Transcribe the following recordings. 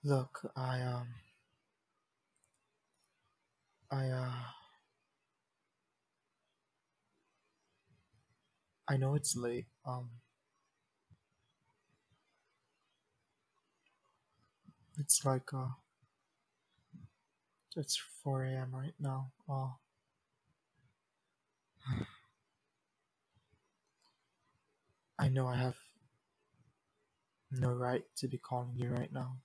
Look, I I know it's late. It's like it's 4 a.m. right now. I know I have no right to be calling you right now.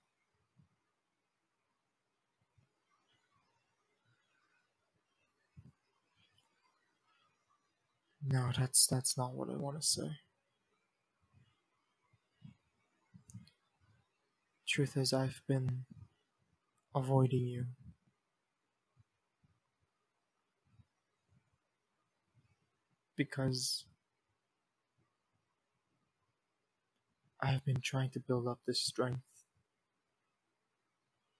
No, that's not what I want to say. Truth is, I've been avoiding you because I've been trying to build up this strength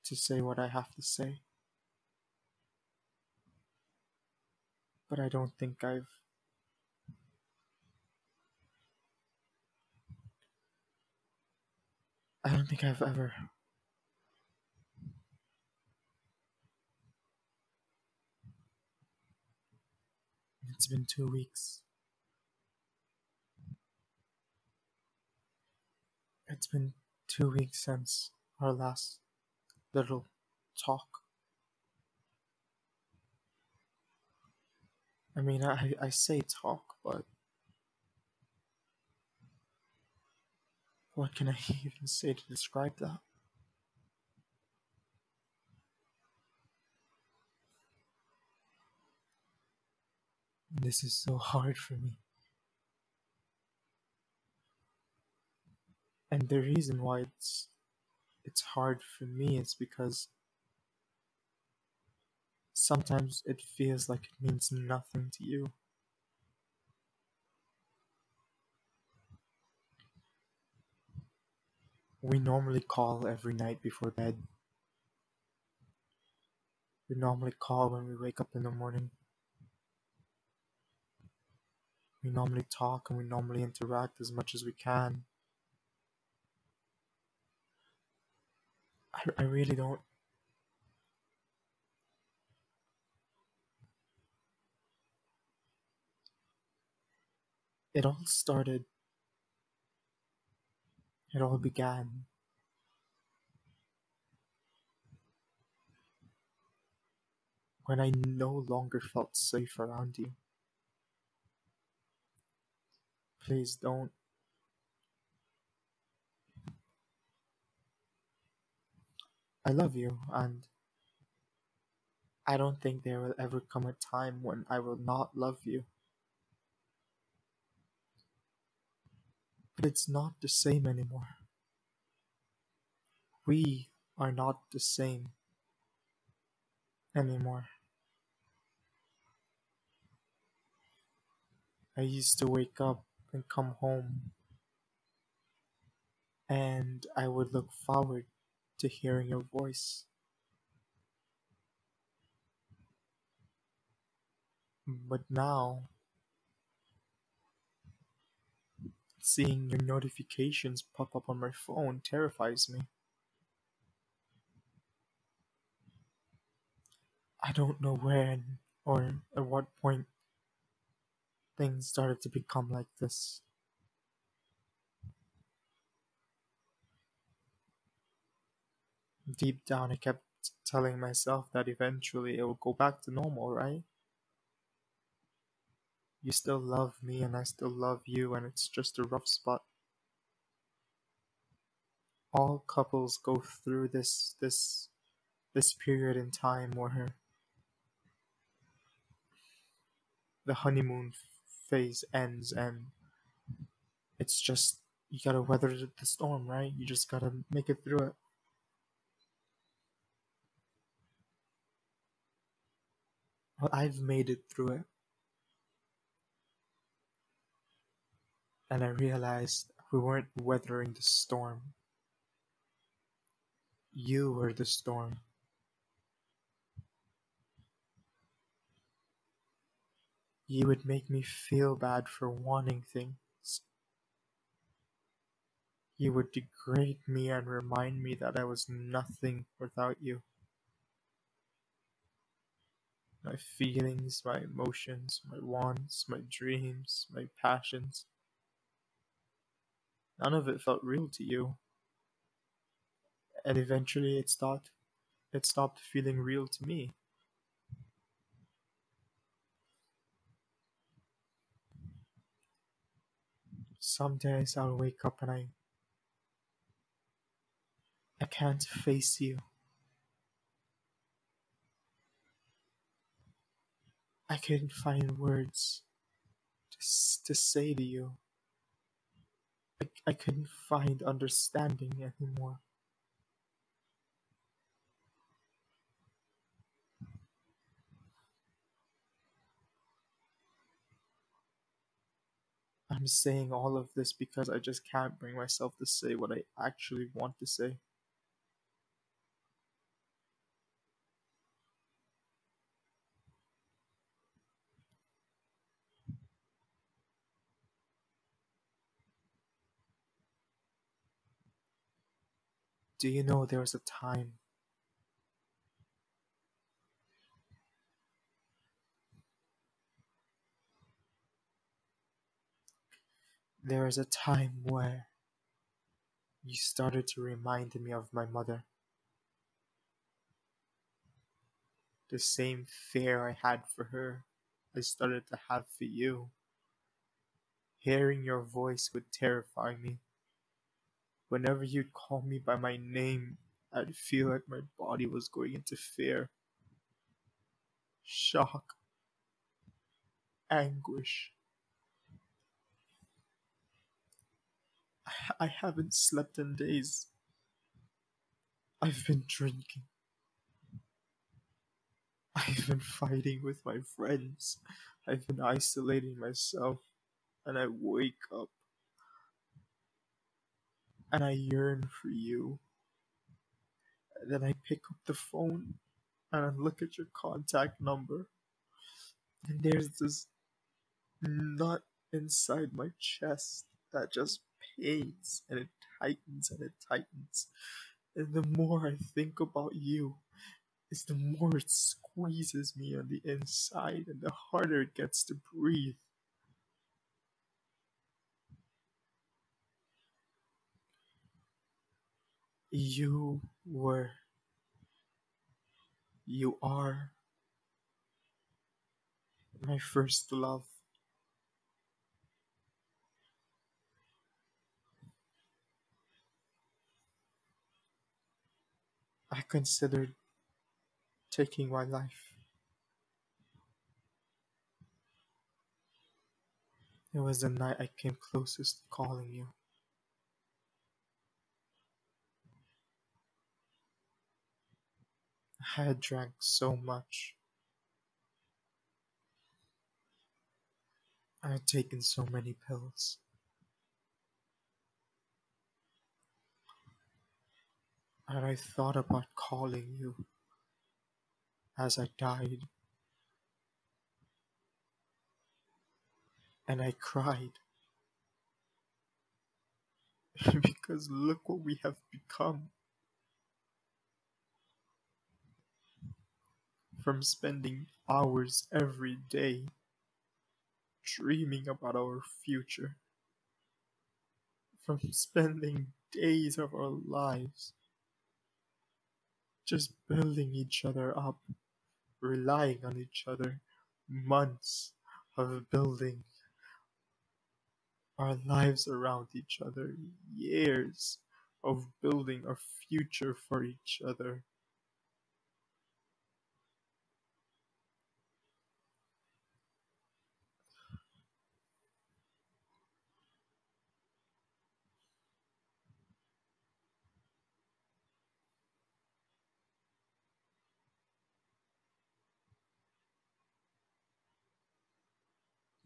to say what I have to say, but I don't think I've ever. It's been 2 weeks. It's been 2 weeks since our last little talk. I mean, I say talk, but what can I even say to describe that? This is so hard for me. And the reason why it's hard for me is because sometimes it feels like it means nothing to you. We normally call every night before bed. We normally call when we wake up in the morning. We normally talk and we normally interact as much as we can. I really don't. It all started, it all began when I no longer felt safe around you. Please don't. I love you, and I don't think there will ever come a time when I will not love you. But it's not the same anymore. We are not the same anymore. I used to wake up and come home, and I would look forward to hearing your voice. But now, seeing your notifications pop up on my phone terrifies me. I don't know when or at what point things started to become like this. Deep down, I kept telling myself that eventually it will go back to normal, right? You still love me and I still love you, and it's just a rough spot. All couples go through this period in time where the honeymoon phase ends, and it's just you gotta weather the storm, right? You just gotta make it through it. Well, I've made it through it, and I realized we weren't weathering the storm. You were the storm. You would make me feel bad for wanting things. You would degrade me and remind me that I was nothing without you. My feelings, my emotions, my wants, my dreams, my passions. None of it felt real to you. And eventually it stopped feeling real to me. Some days I'll wake up and I can't face you. I couldn't find words to say to you. I couldn't find understanding anymore. I'm saying all of this because I just can't bring myself to say what I actually want to say. Do you know there is a time where you started to remind me of my mother, the same fear I had for her, I started to have for you. Hearing your voice would terrify me. Whenever you'd call me by my name, I'd feel like my body was going into fear, shock, anguish. I haven't slept in days. I've been drinking. I've been fighting with my friends. I've been isolating myself. And I wake up and I yearn for you. And then I pick up the phone and I look at your contact number. And there's this nut inside my chest that just pains and it tightens and it tightens. And the more I think about you, is the more it squeezes me on the inside and the harder it gets to breathe. You were, you are my first love. I considered taking my life. It was the night I came closest to calling you. I had drank so much. I had taken so many pills. And I thought about calling you as I died. And I cried. Because look what we have become. From spending hours every day dreaming about our future. From spending days of our lives just building each other up, relying on each other, months of building our lives around each other, years of building a future for each other.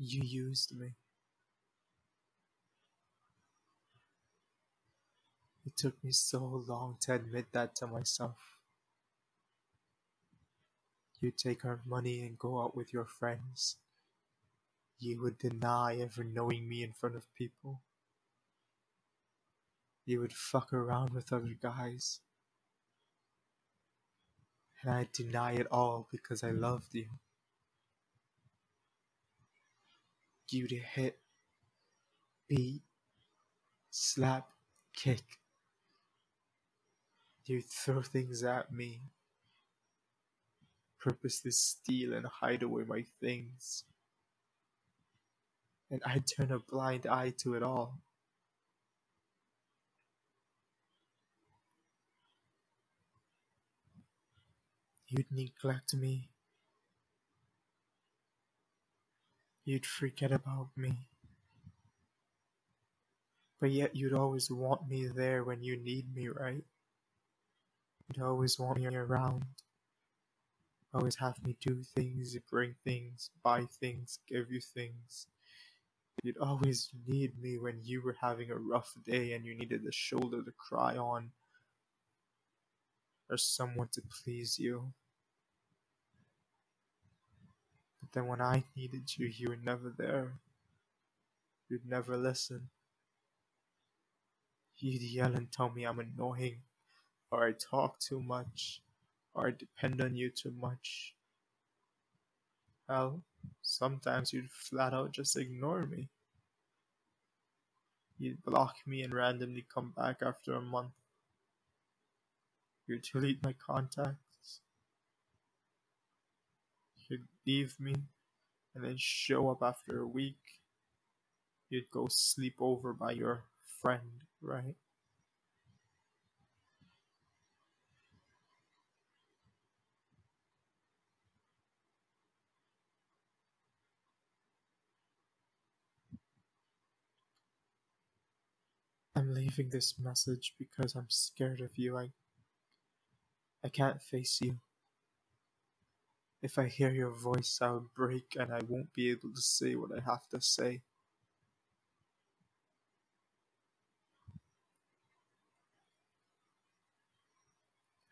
You used me. It took me so long to admit that to myself. You take our money and go out with your friends. You would deny ever knowing me in front of people. You would fuck around with other guys, and I'd deny it all because I loved you. You'd hit, beat, slap, kick. You'd throw things at me, purposely steal and hide away my things, and I'd turn a blind eye to it all. You'd neglect me, you'd forget about me, but yet you'd always want me there when you need me, right? You'd always want me around, always have me do things, bring things, buy things, give you things. You'd always need me when you were having a rough day and you needed a shoulder to cry on or someone to please you. But then when I needed you, you were never there. You'd never listen. You'd yell and tell me I'm annoying, or I talk too much, or I depend on you too much. Hell, sometimes you'd flat out just ignore me. You'd block me and randomly come back after a month. You'd delete my contacts. You'd leave me and then show up after a week. You'd go sleep over by your friend, right? I'm leaving this message because I'm scared of you. I can't face you. If I hear your voice, I'll break and I won't be able to say what I have to say.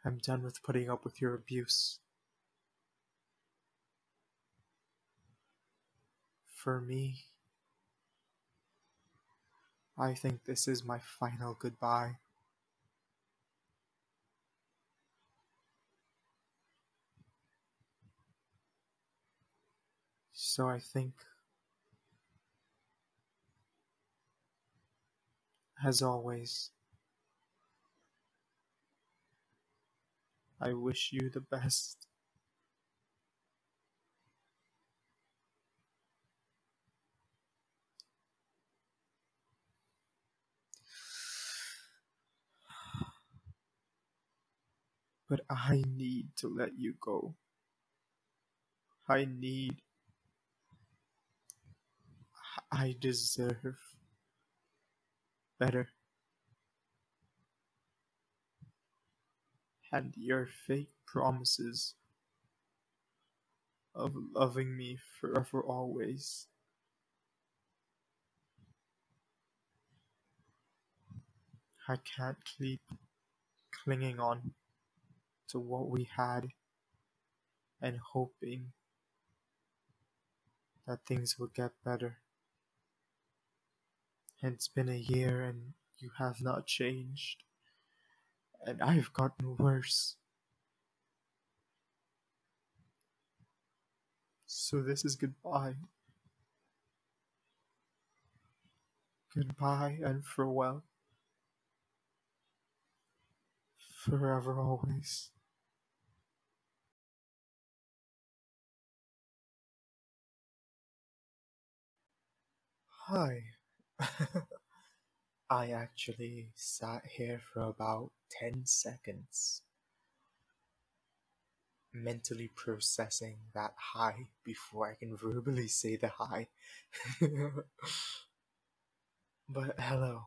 I'm done with putting up with your abuse. For me, I think this is my final goodbye. So I think, as always, I wish you the best. But I need to let you go. I I deserve better. And your fake promises of loving me forever always. I can't keep clinging on to what we had and hoping that things will get better. And it's been a year and you have not changed. And I've gotten worse. So this is goodbye. Goodbye and farewell. Forever always. Hi. I actually sat here for about 10 seconds, mentally processing that hi before I can verbally say the hi. But hello.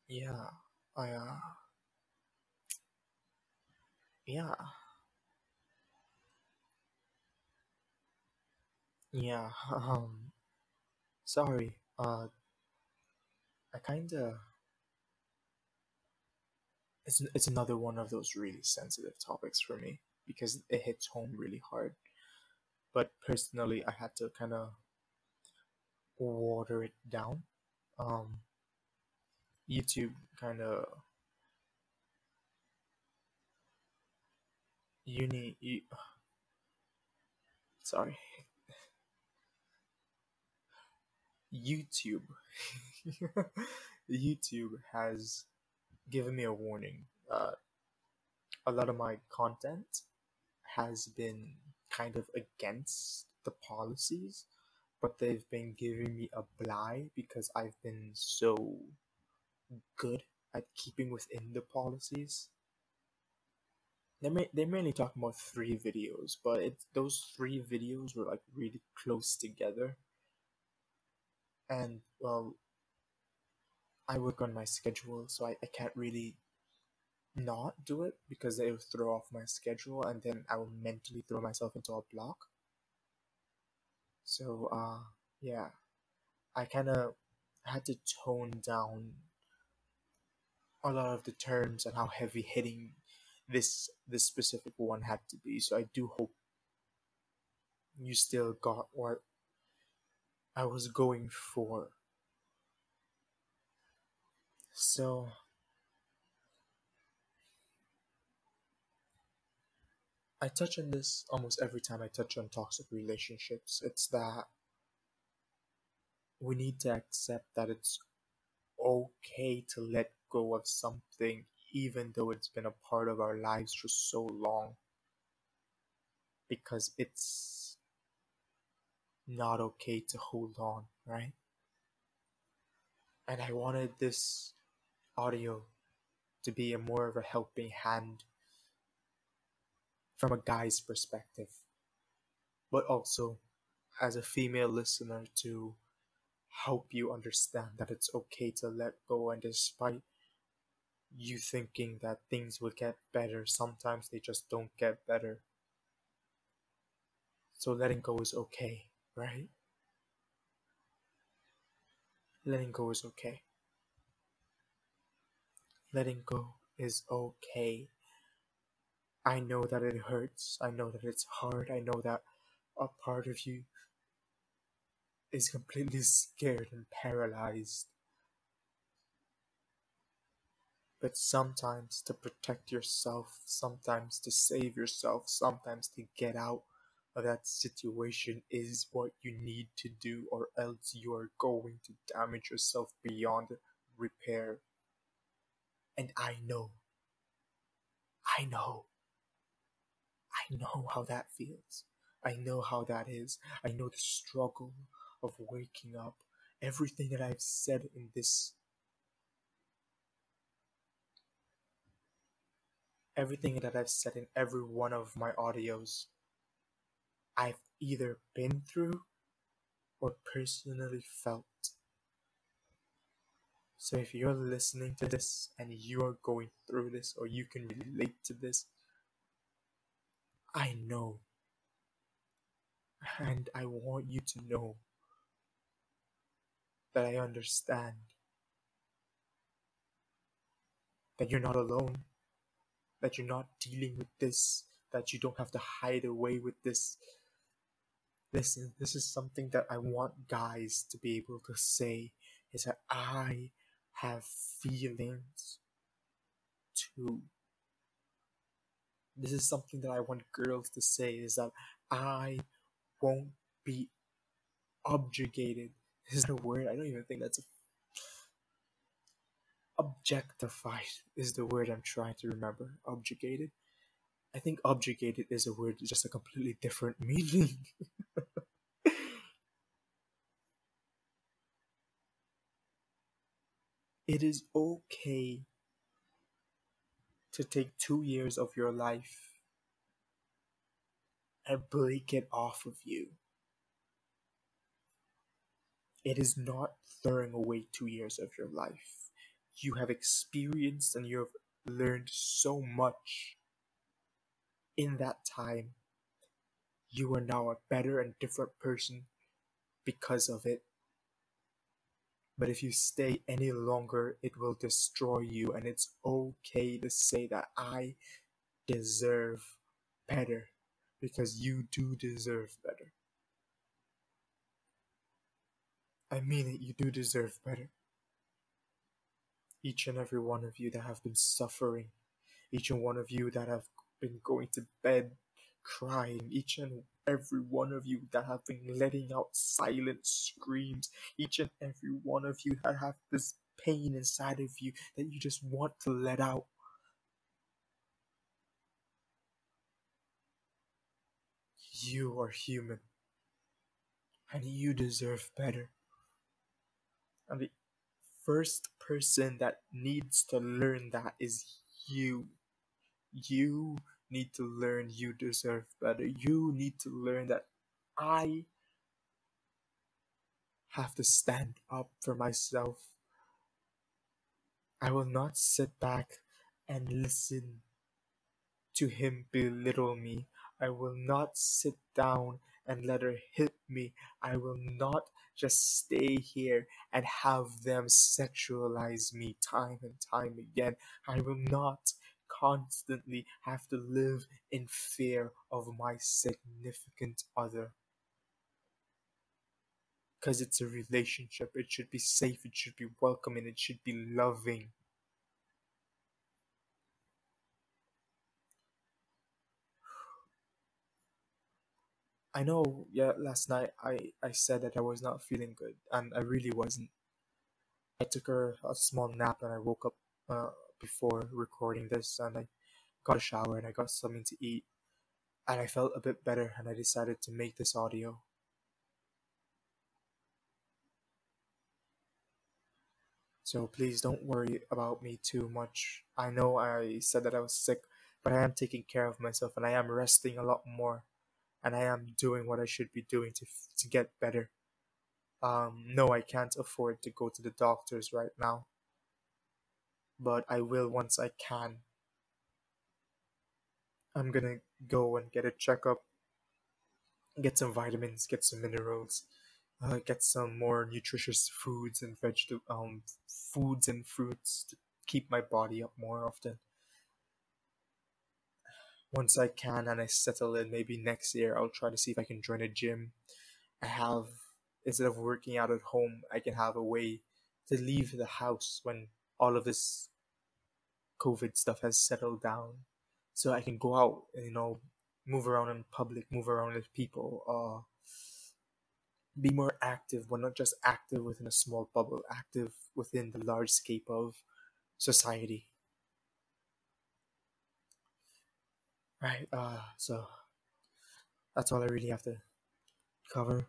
Yeah, I, yeah, yeah, sorry, I kinda, it's another one of those really sensitive topics for me because it hits home really hard. But personally, I had to kind of water it down. YouTube kind of you, sorry, YouTube. YouTube has given me a warning. A lot of my content has been kind of against the policies, but they've been giving me a bly because I've been so good at keeping within the policies. They're mainly talking about 3 videos, but those 3 videos were like really close together. And well, I work on my schedule, so I can't really not do it because it will throw off my schedule and then I will mentally throw myself into a block. So yeah, I kind of had to tone down a lot of the terms and how heavy hitting this specific one had to be. So I do hope you still got what I was going for. So I touch on this almost every time I touch on toxic relationships. It's that we need to accept that it's okay to let go of something even though it's been a part of our lives for so long, because it's not okay to hold on, right? And I wanted this audio to be a more of a helping hand from a guy's perspective, but also as a female listener to help you understand that it's okay to let go, and despite you thinking that things will get better, sometimes they just don't get better. So letting go is okay, right? Letting go is okay. Letting go is okay. I know that it hurts. I know that it's hard. I know that a part of you is completely scared and paralyzed. But sometimes to protect yourself, sometimes to save yourself, sometimes to get out of that situation is what you need to do, or else you are going to damage yourself beyond repair. And I know, I know how that feels. I know how that is. I know the struggle of waking up. Everything that I've said in this, everything that I've said in every one of my audios, I've either been through or personally felt. So if you're listening to this and you are going through this, or you can relate to this, I know. And I want you to know that I understand that you're not alone, that you're not dealing with this, that you don't have to hide away with this. Listen, this is something that I want guys to be able to say, is that I have feelings too. This is something that I want girls to say, is that I won't be objected. Is that a word? I don't even think that's objectified is the word I'm trying to remember. Objected? I think objected is a word, just a completely different meaning. It is okay to take 2 years of your life and break it off of you. It is not throwing away 2 years of your life. You have experienced and you have learned so much in that time. You are now a better and different person because of it. But if you stay any longer, it will destroy you, and it's okay to say that I deserve better, because you do deserve better. I mean it, you do deserve better. Each and every one of you that have been suffering, each and one of you that have been going to bed crying, each and every one of you that have been letting out silent screams, each and every one of you that have this pain inside of you that you just want to let out. You are human and you deserve better. And the first person that needs to learn that is you. You need to learn you deserve better. You need to learn that I have to stand up for myself. I will not sit back and listen to him belittle me. I will not sit down and let her hit me. I will not just stay here and have them sexualize me time and time again. I will not constantly have to live in fear of my significant other. Because it's a relationship, it should be safe, it should be welcoming, it should be loving. I know, yeah, last night I said that I was not feeling good, and I really wasn't. I took a small nap and I woke up before recording this, and I got a shower and I got something to eat, and I felt a bit better, and I decided to make this audio. So please don't worry about me too much. I know I said that I was sick, but I am taking care of myself and I am resting a lot more, and I am doing what I should be doing to get better. No, I can't afford to go to the doctors right now, but I will once I can. I'm gonna go and get a checkup, get some vitamins, get some minerals, get some more nutritious foods and foods and fruits to keep my body up more often. Once I can and I settle in, maybe next year I'll try to see if I can join a gym. I have Instead of working out at home, I can have a way to leave the house when all of this COVID stuff has settled down, so I can go out and move around in public, move around with people, be more active, but not just active within a small bubble, active within the large scape of society. Right. So that's all I really have to cover.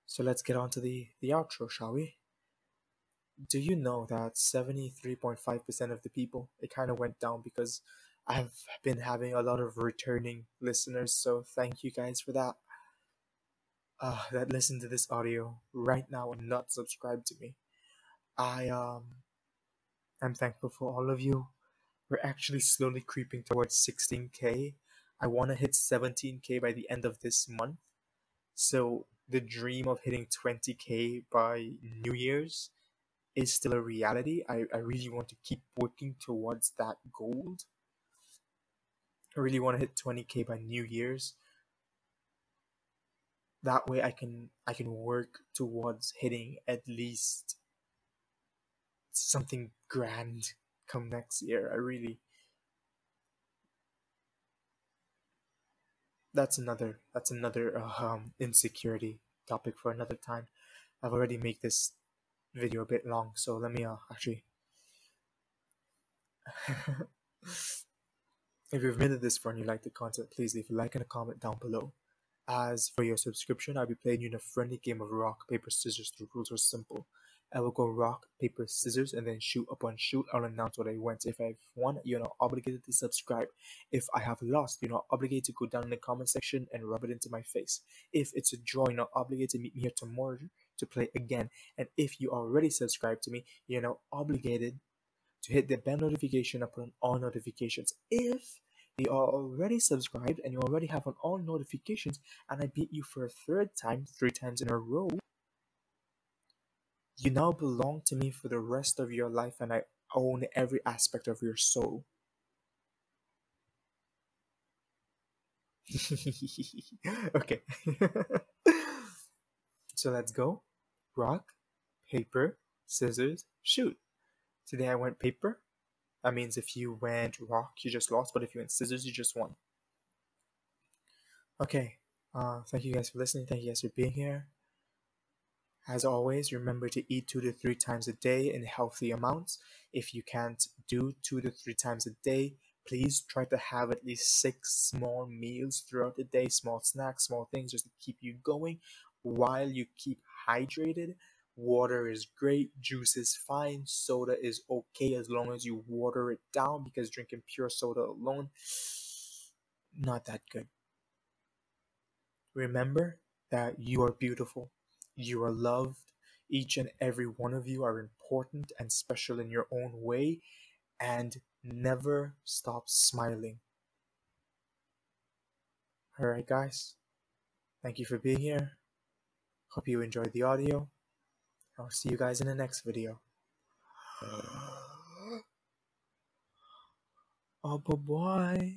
So let's get on to the outro, shall we? Do you know that 73.5% of the people, it kind of went down because I've been having a lot of returning listeners, so thank you guys for that. That listen to this audio right now and not subscribe to me. I'm thankful for all of you. We're actually slowly creeping towards 16K. I want to hit 17K by the end of this month. So the dream of hitting 20K by New Year's is still a reality. I really want to keep working towards that goal. I really want to hit 20K by New Year's. That way I can work towards hitting at least something grand come next year. I really that's another insecurity topic for another time. I've already made this video a bit long, so let me actually if you've made it this far and you like the content, please leave a like and a comment down below. As for your subscription, I'll be playing you in a friendly game of rock, paper, scissors. The rules are simple. I will go rock, paper, scissors, and then shoot upon shoot. I'll announce what I went. If I've won, you're not obligated to subscribe. If I have lost, you're not obligated to go down in the comment section and rub it into my face. If it's a draw, you're not obligated to meet me here tomorrow to play again. And if you already subscribed to me, you're now obligated to hit the bell notification and put on all notifications. If you are already subscribed and you already have on all notifications and I beat you for a third time, 3 times in a row, you now belong to me for the rest of your life and I own every aspect of your soul. Okay. So let's go. rock, paper, scissors, shoot. Today I went paper. That means if you went rock, you just lost, but if you went scissors, you just won. Okay, thank you guys for listening. Thank you guys for being here. As always, remember to eat 2 to 3 times a day in healthy amounts. If you can't do 2 to 3 times a day, please try to have at least 6 small meals throughout the day, small snacks, small things just to keep you going while you keep hydrated. Water is great, juice is fine, soda is okay as long as you water it down, because drinking pure soda alone, not that good. Remember that you are beautiful, you are loved, each and every one of you are important and special in your own way, and never stop smiling. Alright guys, thank you for being here. Hope you enjoyed the audio. I'll see you guys in the next video. Oh, bye-bye.